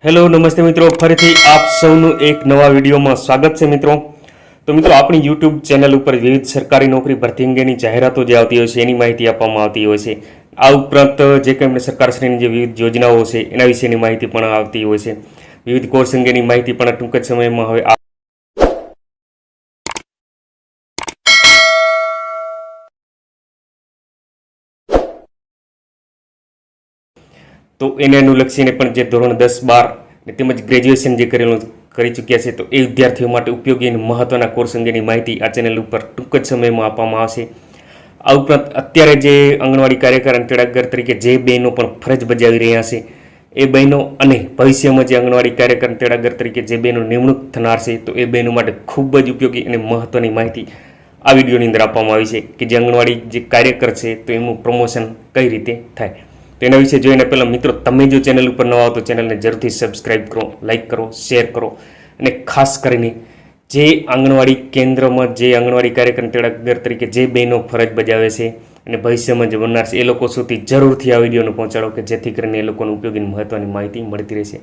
Hello નમસ્તે મિત્રો, ફરીથી આપ સૌનું એક નવા વિડીયોમાં સ્વાગત છે મિત્રો। તો મિત્રો, આપણી યુટ્યુબ ચેનલ ઉપર વિવિધ સરકારી નોકરી ભરતી અંગેની જાહેરાતો જે આવતી હોય છે એની માહિતી આપવામાં આવતી હોય છે। આ ઉપરાંત જે કંઈ સરકારશ્રીની જે વિવિધ યોજનાઓ છે એના વિશેની માહિતી પણ આવતી હોય છે। વિવિધ કોર્સ અંગેની માહિતી પણ ટૂંક જ સમયમાં હવે તો એને અનુલક્ષીને પણ જે ધોરણ 10-12 તેમજ ગ્રેજ્યુએશન જે કરી ચૂક્યા છે તો એ વિદ્યાર્થીઓ માટે ઉપયોગી અને મહત્વના કોર્સ અંગેની માહિતી આ ચેનલ ઉપર ટૂંક જ સમયમાં આપવામાં આવશે। આ ઉપરાંત અત્યારે જે આંગણવાડી કાર્યકર અને તેડાગર તરીકે જે બહેનો પણ ફરજ બજાવી રહ્યા છે એ બહેનો અને ભવિષ્યમાં જે આંગણવાડી કાર્યકર અને તેડાગર તરીકે જે બહેનો નિમણૂક થનાર છે તો એ બહેનો માટે ખૂબ જ ઉપયોગી અને મહત્વની માહિતી આ વિડીયોની અંદર આપવામાં આવી છે કે જે આંગણવાડી જે કાર્યકર છે તો એનું પ્રમોશન કઈ રીતે થાય। તો એના વિશે જોઈને પહેલાં મિત્રો, તમે જો ચેનલ ઉપર નવા હો તો ચેનલને જરૂરથી સબસ્ક્રાઈબ કરો, લાઇક કરો, શેર કરો અને ખાસ કરીને જે આંગણવાડી કેન્દ્રમાં જે આંગણવાડી કાર્યકર તેડાગર તરીકે જે બહેનો ફરજ બજાવે છે અને ભવિષ્યમાં જે બનનાર છે એ લોકો સુધી જરૂરથી આ વિડીયોને પહોંચાડો કે જેથી કરીને એ લોકોને ઉપયોગી મહત્વની માહિતી મળતી રહેશે।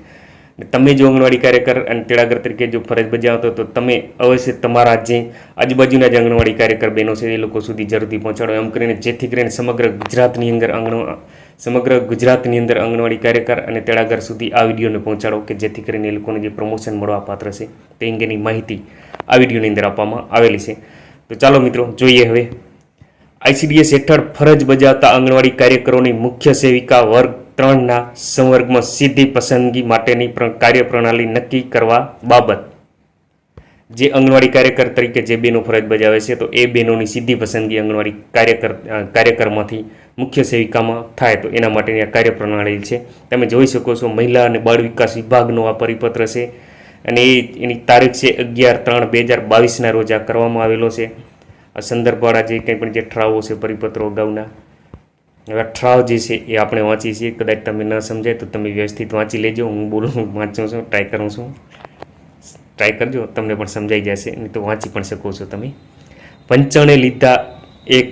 તમે જો આંગણવાડી કાર્યકર અને તેડાગર તરીકે જો ફરજ બજાવતો તો તમે અવશ્ય તમારા જે આજુબાજુના જે આંગણવાડી કાર્યકર બહેનો છે એ લોકો સુધી જરૂરથી પહોંચાડો, એમ કરીને જેથી કરીને સમગ્ર ગુજરાતની અંદર આંગણવાડી કાર્યકર અને તેડાગર સુધી આ વિડીયોને પહોંચાડો કે જેથી કરીને એ લોકોને જે પ્રમોશન મળવા પાત્ર છે તે અંગેની માહિતી આ વિડીયોની અંદર આપવામાં આવેલી છે। તો ચાલો મિત્રો જોઈએ હવે ICDS હેઠળ ફરજ બજાવતા આંગણવાડી કાર્યકરોની મુખ્ય સેવિકા વર્ગ 3ના સંવર્ગમાં સીધી પસંદગી માટેની કાર્યપ્રણાલી નક્કી કરવા બાબત। જે આંગણવાડી કાર્યકર તરીકે જે બહેનો ફરજ બજાવે છે તો એ બહેનોની સીધી પસંદગી આંગણવાડી કાર્યકરમાંથી મુખ્ય સેવિકામાં થાય તો એના માટેની આ કાર્યપ્રણાલી છે। તમે જોઈ શકો છો મહિલા અને બાળ વિકાસ વિભાગનો આ પરિપત્ર છે અને એની તારીખ છે 11/3/2022ના રોજ આ કરવામાં આવેલો છે। આ સંદર્ભવાળા જે કંઈ પણ જે ઠરાવો છે પરિપત્રો અગાઉના, હવે ઠરાવ જે છે એ આપણે વાંચીએ છીએ। કદાચ તમે ન સમજાય તો તમે વ્યવસ્થિત વાંચી લેજો, હું બોલું વાંચું છું, ટ્રાય કરું છું, ટ્રાય કરજો, તમને પણ સમજાઈ જશે, નહીં તો વાંચી પણ શકો છો તમે। વંચાણે લીધા એક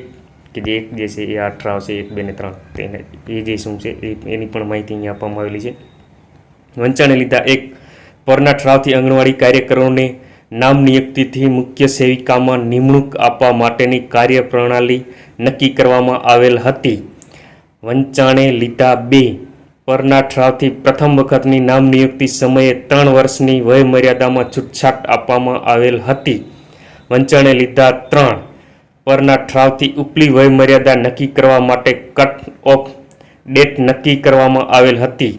કે જે એક જે છે એ આ ઠરાવ છે 1, 2 ને 3 તેને એ જે શું છે એની પણ માહિતી અહીંયા આપવામાં આવેલી છે। વંચાણે લીધા એક પરના ઠરાવથી આંગણવાડી કાર્યકરોને નામ નિયુક્તિથી મુખ્ય સેવિકામાં નિમણૂક આપવા માટેની કાર્યપ્રણાલી નક્કી કરવામાં આવેલ હતી। વંચાણે લીધા 2 પરના ઠરાવથી પ્રથમ વખતની નામ નિયુક્તિ સમયે 3 વર્ષની વય મર્યાદામાં છૂટછાટ આપવામાં આવેલ હતી। વંચાણે લીધા 3 પરના ઠરાવથી ઉપલી વય મર્યાદા નક્કી કરવા માટે કટ ઓફ ડેટ નક્કી કરવામાં આવેલ હતી।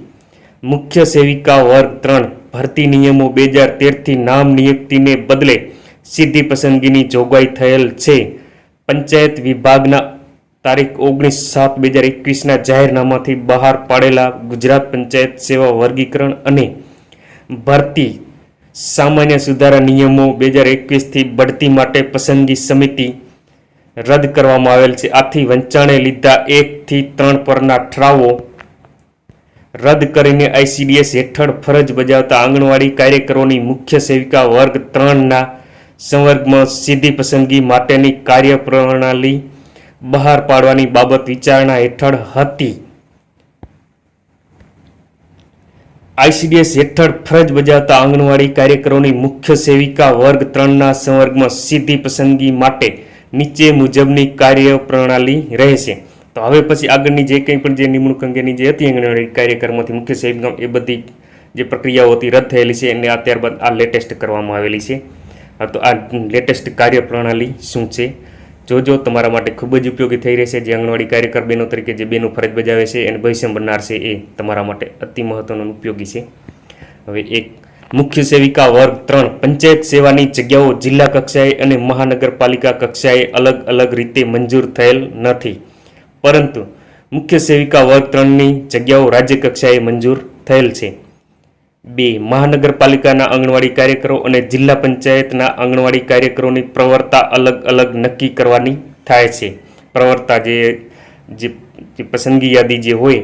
મુખ્ય સેવિકા વર્ગ 3 ભરતી નિયમો 2013થી નામ નિયુક્તિને બદલે સીધી પસંદગીની જોગવાઈ થયેલ છે। પંચાયત વિભાગના તારીખ 19/7/2021ના જાહેરનામાથી બહાર પાડેલા ગુજરાત પંચાયત સેવા વર્ગીકરણ અને ભરતી સામાન્ય સુધારા નિયમો 2021થી બઢતી માટે પસંદગી સમિતિ રદ કરવામાં આવેલ છે। આથી વંચાણે લીધા 1 થી 3 પરના ઠરાવો રદ કરીને ICDS હેઠળ ફરજ બજાવતા આંગણવાડી કાર્યકરોની મુખ્ય સેવિકા વર્ગ 3ના સંવર્ગમાં સીધી પસંદગી માટેની કાર્યપ્રણાલી બહાર પાડવાની બાબત વિચારણા હેઠળ હતી। ICDS હેઠળ ફરજ બજાવતા આંગણવાડી કાર્યકરોની મુખ્ય સેવિકા વર્ગ 3ના સંવર્ગમાં સીધી પસંદગી માટે નીચે મુજબની કાર્યપ્રણાલી રહેશે। તો હવે પછી આગળની જે કંઈ પણ જે નિમણૂક અંગેની જે હતી આંગણવાડી કાર્યકરમાંથી મુખ્ય સેવિકા, એ બધી જે પ્રક્રિયાઓ હતી રદ થયેલી છે અને આ ત્યારબાદ આ લેટેસ્ટ કરવામાં આવેલી છે। તો આ લેટેસ્ટ કાર્યપ્રણાલી શું છે જોજો, તમારા માટે ખૂબ જ ઉપયોગી થઈ રહેશે। જે આંગણવાડી કાર્યકર બહેનો તરીકે જે બહેનો ફરજ બજાવે છે અને ભવિષ્ય બનનાર છે એ તમારા માટે અતિ મહત્વનું ઉપયોગી છે। હવે એક મુખ્ય સેવિકા વર્ગ 3 પંચાયત સેવાની જગ્યાઓ જિલ્લા કક્ષાએ અને મહાનગરપાલિકા કક્ષાએ અલગ અલગ રીતે મંજૂર થયેલ નથી, પરંતુ મુખ્ય સેવિકા વર્ગ 3ની જગ્યાઓ રાજ્ય કક્ષાએ મંજૂર થયેલ છે। 2 મહાનગરપાલિકાના આંગણવાડી કાર્યકરો અને જિલ્લા પંચાયતના આંગણવાડી કાર્યકરોની પ્રવર્તા અલગ અલગ નક્કી કરવાની થાય છે। પ્રવર્તા જે પસંદગી યાદી જે હોય,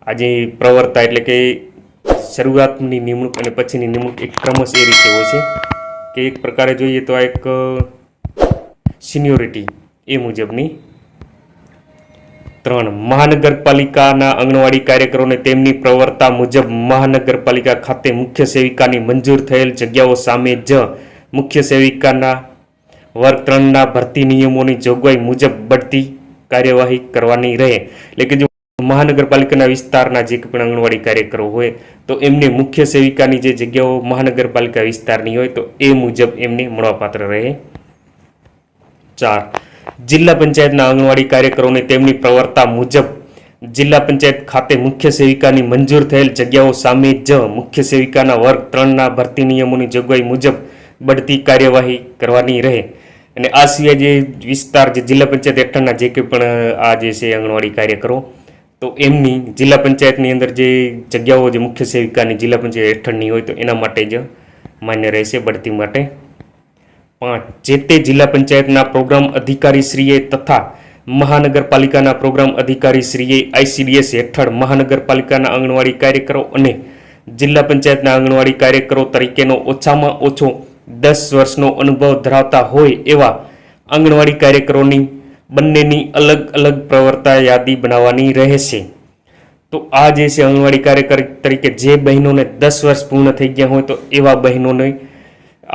આજે પ્રવર્તા એટલે કે શરૂઆતની નિમણૂક અને પછીની નિમણૂક એક ક્રમશ એ રીતે હોય છે કે એક પ્રકારે જોઈએ તો આ એક સિનિયોરિટી એ મુજબની 3. મહાનગરપાલિકાના આંગણવાડી કાર્યકરોને તેમની પ્રવર્તા મુજબ મહાનગરપાલિકા ખાતે મુખ્ય સેવિકાની મંજૂર થયેલ જગ્યાઓ સામે જ મુખ્ય સેવિકાના વર્ગ 3ના ભરતી નિયમોની જોગવાઈ મુજબ બઢતી કાર્યવાહી કરવાની રહે. એટલે કે જો મહાનગરપાલિકાના વિસ્તારના જે પણ આંગણવાડી કાર્યકરો હોય તો એમને મુખ્ય સેવિકાની જે જગ્યાઓ મહાનગરપાલિકા વિસ્તારની હોય તો એ મુજબ એમને મળવાપાત્ર રહે. 4. જિલ્લા પંચાયતના આંગણવાડી કાર્યકરોને તેમની પ્રવર્તા મુજબ જિલ્લા પંચાયત ખાતે મુખ્ય સેવિકાની મંજૂર થયેલ જગ્યાઓ સામે જ મુખ્ય સેવિકાના વર્ગ 3ના ભરતી નિયમોની જોગવાઈ મુજબ બઢતી કાર્યવાહી કરવાની રહે. અને આ સિવાય જે વિસ્તાર જે જિલ્લા પંચાયત હેઠળના જે કંઈ પણ આ જે છે આંગણવાડી કાર્યકરો તો એમની જિલ્લા પંચાયતની અંદર જે જગ્યાઓ જે મુખ્ય સેવિકાની જિલ્લા પંચાયત હેઠળની હોય તો એના માટે જ માન્ય રહેશે બઢતી માટે. 5. જે તે જિલ્લા પંચાયતના પ્રોગ્રામ અધિકારીશ્રીએ તથા મહાનગરપાલિકાના પ્રોગ્રામ અધિકારીશ્રીએ ICDS હેઠળ મહાનગરપાલિકાના આંગણવાડી કાર્યકરો અને જિલ્લા પંચાયતના આંગણવાડી કાર્યકરો તરીકેનો ઓછામાં ઓછો 10 વર્ષનો અનુભવ ધરાવતા હોય એવા આંગણવાડી કાર્યકરોની બંનેની અલગ અલગ પ્રવર્તા યાદી બનાવવાની રહેશે. તો આ જે છે આંગણવાડી કાર્યકર તરીકે જે બહેનોને 10 વર્ષ પૂર્ણ થઈ ગયા હોય તો એવા બહેનોને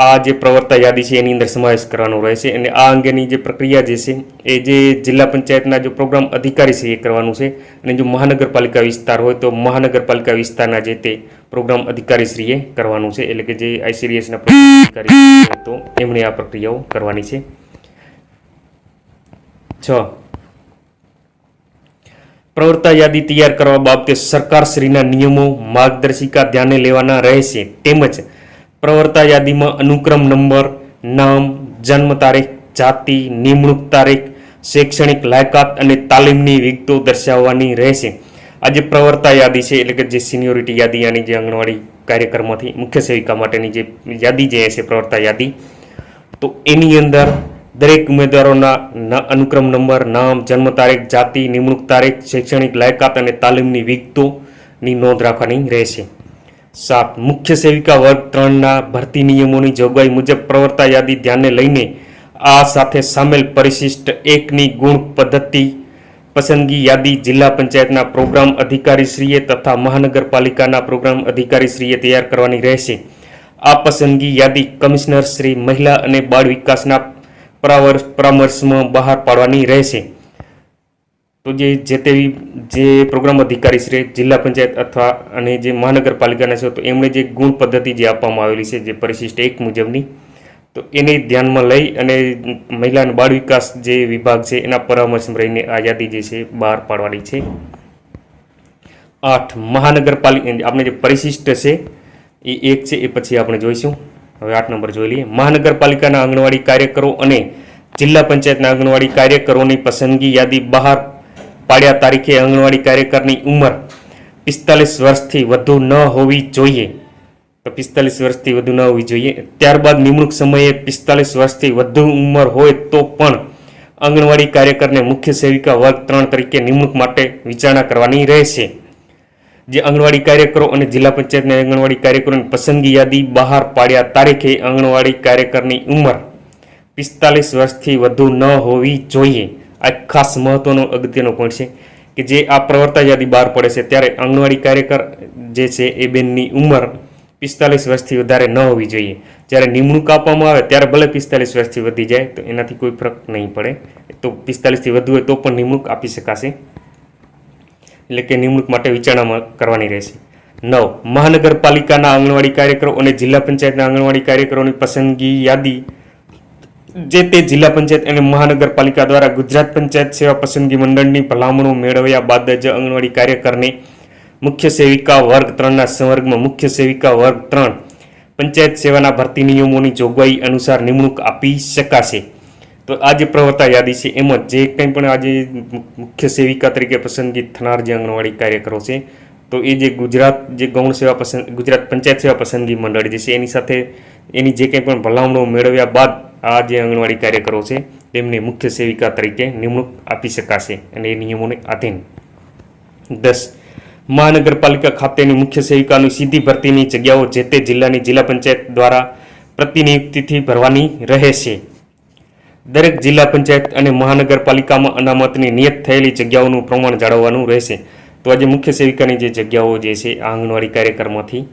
આ જે પ્રવર્તા યાદી છે એની અંદર સમાવેશ કરવાનો રહેશે. અને આ અંગેની જે પ્રક્રિયા જે છે એ જે જિલ્લા પંચાયતના જો પ્રોગ્રામ અધિકારી છે એ કરવાનું છે. અને જો મહાનગરપાલિકા વિસ્તાર હોય તો મહાનગરપાલિકા વિસ્તારના જે તે પ્રોગ્રામ અધિકારીશ્રીએ કરવાનું છે. એટલે કે જે ICDSના અધિકારી તો એમણે આ પ્રક્રિયાઓ કરવાની છે. 6. પ્રવર્તા યાદી તૈયાર કરવા બાબતે સરકારશ્રીના નિયમો માર્ગદર્શિકા ધ્યાને લેવાના રહેશે. તેમજ પ્રવર્તા યાદીમાં અનુક્રમ નંબર, નામ, જન્મ તારીખ, જાતિ, નિમણૂક તારીખ, શૈક્ષણિક લાયકાત અને તાલીમની વિગતો દર્શાવવાની રહેશે. આ જે પ્રવર્તા યાદી છે એટલે કે જે સિનિયોરિટી યાદી આની જે આંગણવાડી કાર્યક્રમમાંથી મુખ્ય સેવિકા માટેની જે યાદી જે છે પ્રવર્તા યાદી તો એની અંદર દરેક ઉમેદવારોના અનુક્રમ નંબર, નામ, જન્મ તારીખ, જાતિ, નિમણૂક તારીખ, શૈક્ષણિક લાયકાત અને તાલીમની વિગતોની નોંધ રાખવાની રહેશે. 7. મુખ્ય સેવિકા વર્ગ 3ના ભરતી નિયમોની જોગવાઈ મુજબ પ્રવર્તા યાદી ધ્યાને લઈને આ સાથે સામેલ પરિશિષ્ટ 1ની ગુણ પદ્ધતિ પસંદગી યાદી જિલ્લા પંચાયતના પ્રોગ્રામ અધિકારીશ્રીએ તથા મહાનગરપાલિકાના પ્રોગ્રામ અધિકારીશ્રીએ તૈયાર કરવાની રહેશે. આ પસંદગી યાદી કમિશનર શ્રી મહિલા અને બાળ વિકાસના પરામર્શમાં બહાર પાડવાની રહેશે. તો જે તેવી જે પ્રોગ્રામ અધિકારી શ્રી જિલ્લા પંચાયત અથવા અને જે મહાનગરપાલિકાના છે તો એમણે જે ગુણ પદ્ધતિ જે આપવામાં આવેલી છે જે પરિશિષ્ટ 1 મુજબની તો એને ધ્યાનમાં લઈ અને મહિલા અને બાળ વિકાસ જે વિભાગ છે એના પરામર્શમાં રહીને આ યાદી જે છે બહાર પાડવાની છે. 8. મહાનગરપાલિકા આપણે જે પરિશિષ્ટ છે એ 1 છે એ પછી આપણે જોઈશું. હવે 8 નંબર જોઈ લઈએ. મહાનગરપાલિકાના આંગણવાડી કાર્યકરો અને જિલ્લા પંચાયતના આંગણવાડી કાર્યકરોની પસંદગી યાદી બહાર પાડ્યા તારીખે આંગણવાડી કાર્યકરની ઉંમર 45 વર્ષથી વધુ ન હોવી જોઈએ. તો 45 વર્ષથી વધુ ન હોવી જોઈએ. ત્યારબાદ નિમણૂક સમયે 45 વર્ષથી વધુ ઉંમર હોય તો પણ આંગણવાડી કાર્યકરને મુખ્ય સેવિકા વર્ગ 3 તરીકે નિમણૂક માટે વિચારણા કરવાની રહેશે. જે આંગણવાડી કાર્યકરો અને જિલ્લા પંચાયતના આંગણવાડી કાર્યકરોની પસંદગી યાદી બહાર પાડ્યા તારીખે આંગણવાડી કાર્યકરની ઉંમર 45 વર્ષથી વધુ ન હોવી જોઈએ. આ ખાસ મહત્વનો અગત્યનો પોઈન્ટ છે કે જે આ પ્રવર્તા યાદી બહાર પડે છે ત્યારે આંગણવાડી કાર્યકર જે છે એ બેનની ઉંમર 45 વર્ષથી વધારે ન હોવી જોઈએ. જ્યારે નિમણૂક આપવામાં આવે ત્યારે ભલે 45 વર્ષથી વધી જાય તો એનાથી કોઈ ફરક નહીં પડે. તો 45થી વધુ હોય તો પણ નિમણૂક આપી શકાશે. એટલે કે નિમણૂક માટે વિચારણા કરવાની રહેશે. 9. મહાનગરપાલિકાના આંગણવાડી કાર્યકરો અને જિલ્લા પંચાયતના આંગણવાડી કાર્યકરોની પસંદગી યાદી જે તે જિલ્લા પંચાયત અને મહાનગરપાલિકા દ્વારા ગુજરાત પંચાયત સેવા પસંદગી મંડળની ભલામણો મેળવ્યા બાદ જ આંગણવાડી કાર્યકરને મુખ્ય સેવિકા વર્ગ 3ના સંવર્ગમાં મુખ્ય સેવિકા વર્ગ 3 પંચાયત સેવાના ભરતી નિયમોની જોગવાઈ અનુસાર નિમણૂક આપી શકાશે. તો આ જે પ્રવર્તા યાદી છે એમાં જે કંઈ પણ આજે મુખ્ય સેવિકા તરીકે પસંદગી થનાર જે આંગણવાડી કાર્યકરો છે તો એ જે ગુજરાત જે ગૌણ સેવા ગુજરાત પંચાયત સેવા પસંદગી મંડળ જે છે એની સાથે એની જે કંઈ પણ ભલામણો મેળવ્યા બાદ આ જે આંગણવાડી કાર્યકરો છે તેમને મુખ્ય સેવિકા તરીકે નિમણૂક આપી શકાશે અને એ નિયમોને આધીન. 10. મહાનગરપાલિકા ખાતેની મુખ્ય સેવિકાની સીધી ભરતીની જગ્યાઓ જે તે જિલ્લાની જિલ્લા પંચાયત દ્વારા પ્રતિનિયુક્તિથી ભરવાની રહેશે. દરેક જિલ્લા પંચાયત અને મહાનગરપાલિકામાં અનામતની નિયત થયેલી જગ્યાઓનું પ્રમાણ જાળવવાનું રહેશે. તો આજે મુખ્ય સેવિકાની જે જગ્યાઓ જે છે આ આંગણવાડી કાર્યક્રમમાંથી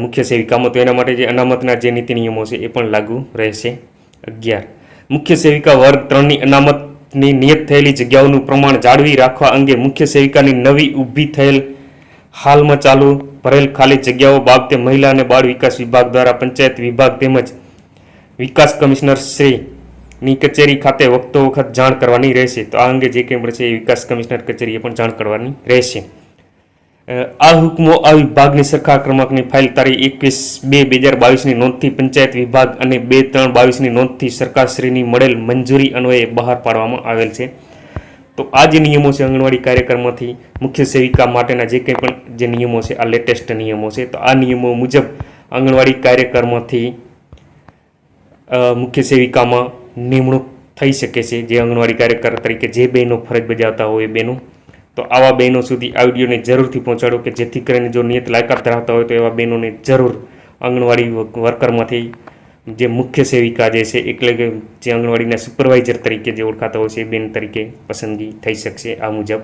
મુખ્ય સેવિકામાં, તો એના માટે જે અનામતના જે નીતિ નિયમો છે એ પણ લાગુ રહેશે. 11. મુખ્ય સેવિકા વર્ગ 3ની અનામતની નિયત થયેલી જગ્યાઓનું પ્રમાણ જાળવી રાખવા અંગે મુખ્ય સેવિકાની નવી ઊભી થયેલ હાલમાં ચાલુ ભરેલ ખાલી જગ્યાઓ બાબતે મહિલા અને બાળ વિકાસ વિભાગ દ્વારા પંચાયત વિભાગ તેમજ વિકાસ કમિશનર શ્રીની કચેરી ખાતે વખતો વખત જાણ કરવાની રહેશે. તો આ અંગે જે કંઈ પણ છે એ વિકાસ કમિશનર કચેરીએ પણ જાણ કરવાની રહેશે. આ હુકમો આ વિભાગની સરખા ક્રમાંકની ફાઇલ તારીખ 21/2/2022ની નોંધથી પંચાયત વિભાગ અને 2/3/22ની નોંધથી સરકારશ્રીની મળેલ મંજૂરી અન્વયે બહાર પાડવામાં આવેલ છે. તો આ જે નિયમો છે આંગણવાડી કાર્યક્રમમાંથી મુખ્ય સેવિકા માટેના જે કંઈ પણ જે નિયમો છે આ લેટેસ્ટ નિયમો છે. તો આ નિયમો મુજબ આંગણવાડી કાર્યક્રમમાંથી મુખ્ય સેવિકામાં નિમણૂક થઈ શકે છે. જે આંગણવાડી કાર્યકર તરીકે જે બહેનો ફરજ બજાવતા હોય એ બહેનો, તો આવા બહેનો સુધી આ વિડીયોને જરૂરથી પહોંચાડો કે જેથી કરીને જો નિયત લાયકાત ધરાવતા હોય તો એવા બહેનોને જરૂર આંગણવાડી વર્કરમાંથી જે મુખ્ય સેવિકા જે છે એટલે કે જે આંગણવાડીના સુપરવાઇઝર તરીકે જે ઓળખાતા હોય છે એ બેન તરીકે પસંદગી થઈ શકશે આ મુજબ.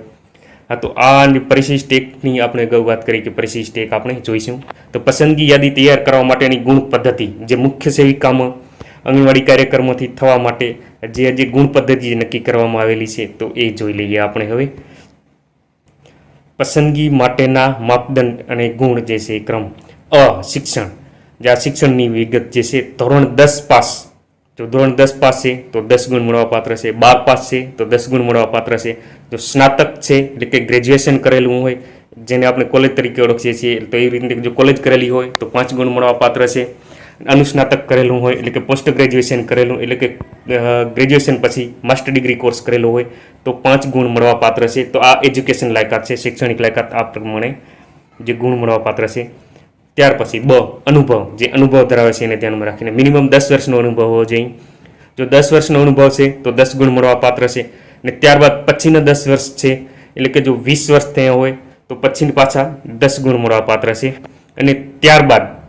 હા, તો આ પરિશિષ્ટ એકની આપણે અગાઉ વાત કરી કે પરિશિષ્ટ એક આપણે જોઈશું. તો પસંદગી યાદી તૈયાર કરવા માટેની ગુણ પદ્ધતિ જે મુખ્ય સેવિકામાં આંગણવાડી કાર્યક્રમોથી થવા માટે જે ગુણ પદ્ધતિ નક્કી કરવામાં આવેલી છે તો એ જોઈ લઈએ આપણે હવે. પસંદગી માટેના માપદંડ અને ગુણ જે છે ક્રમ. શિક્ષણ, જે આ શિક્ષણની વિગત જે છે ધોરણ 10 પાસ, જો ધોરણ 10 પાસ છે તો 10 ગુણ મળવાપાત્ર છે. 12 પાસ છે તો 10 ગુણ મળવાપાત્ર છે. જો સ્નાતક છે એટલે કે ગ્રેજ્યુએશન કરેલું હોય જેને આપણે કોલેજ તરીકે ઓળખીએ છીએ તો એ રીતે જો કોલેજ કરેલી હોય તો 5 ગુણ મળવાપાત્ર છે. અનુસ્નાતક કરેલું હોય એટલે કે પોસ્ટ ગ્રેજ્યુએશન કરેલું એટલે કે ગ્રેજ્યુએશન પછી માસ્ટર ડિગ્રી કોર્સ કરેલો હોય તો 5 ગુણ મળવાપાત્ર છે. તો આ એજ્યુકેશન લાયકાત છે, શૈક્ષણિક લાયકાત આ પ્રમાણે જે ગુણ મળવાપાત્ર છે. ત્યાર પછી અનુભવ, જે અનુભવ ધરાવે છે એને ધ્યાનમાં રાખીને મિનિમમ 10 વર્ષનો અનુભવ હોવો જોઈએ. જો 10 વર્ષનો અનુભવ છે તો 10 ગુણ મળવાપાત્ર છે. અને ત્યારબાદ પછીના 10 વર્ષ છે એટલે કે જો 20 વર્ષ થયા હોય તો પછીની પાછા 10 ગુણ મળવાપાત્ર છે. અને ત્યારબાદ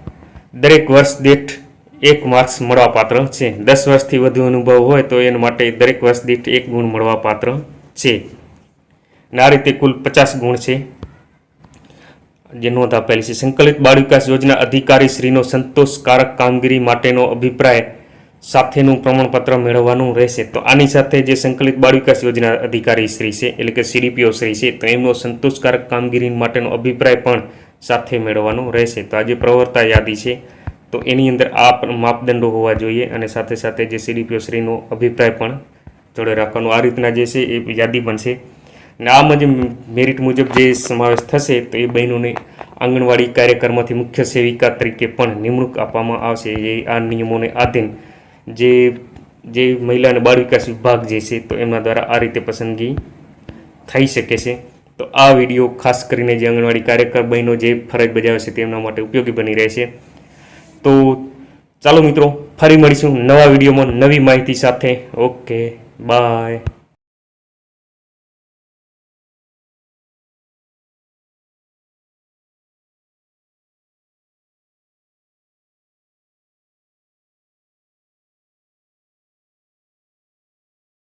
દરેક વર્ષ દીઠ 1 માર્ક્સ મળવાપાત્ર છે. 10 વર્ષથી વધુ અનુભવ હોય તો એના માટે દરેક વર્ષ દીઠ 1 ગુણ મળવાપાત્ર છે. અને આ રીતે કુલ 50 ગુણ છે જે નોંધ આપેલી છે. સંકલિત બાળ વિકાસ યોજના અધિકારી શ્રીનો સંતોષકારક કામગીરી માટેનો અભિપ્રાય સાથેનું પ્રમાણપત્ર મેળવવાનું રહેશે. તો આની સાથે જે સંકલિત બાળ વિકાસ યોજના અધિકારી શ્રી છે એટલે કે CDPO શ્રી છે તો એમનો સંતોષકારક કામગીરી માટેનો અભિપ્રાય પણ સાથે મેળવવાનો રહેશે. તો આ જે પ્રવર્તા યાદી છે તો એની અંદર આ માપદંડો હોવા જોઈએ અને સાથે સાથે જે CDPO શ્રીનો અભિપ્રાય પણ જોડે રાખવાનો. આ રીતના જે છે એ યાદી બનશે. અને આમાં જે મેરિટ મુજબ જે સમાવેશ થશે તો એ બહેનોને આંગણવાડી કાર્યક્રમમાંથી મુખ્ય સેવિકા તરીકે પણ નિમણૂક આપવામાં આવશે. એ આ નિયમોને આધીન જે મહિલા અને બાળ વિકાસ વિભાગ જે છે તો એમના દ્વારા આ રીતે પસંદગી થઈ શકે છે. તો આ વિડીયો ખાસ કરીને જે આંગણવાડી કાર્યકર બહેનો જે ફરજ બજાવે છે તેમના માટે ઉપયોગી બની રહેશે. તો ચાલો મિત્રો, ફરી મળીશું નવા વિડીયોમાં નવી માહિતી સાથે. Okay, by.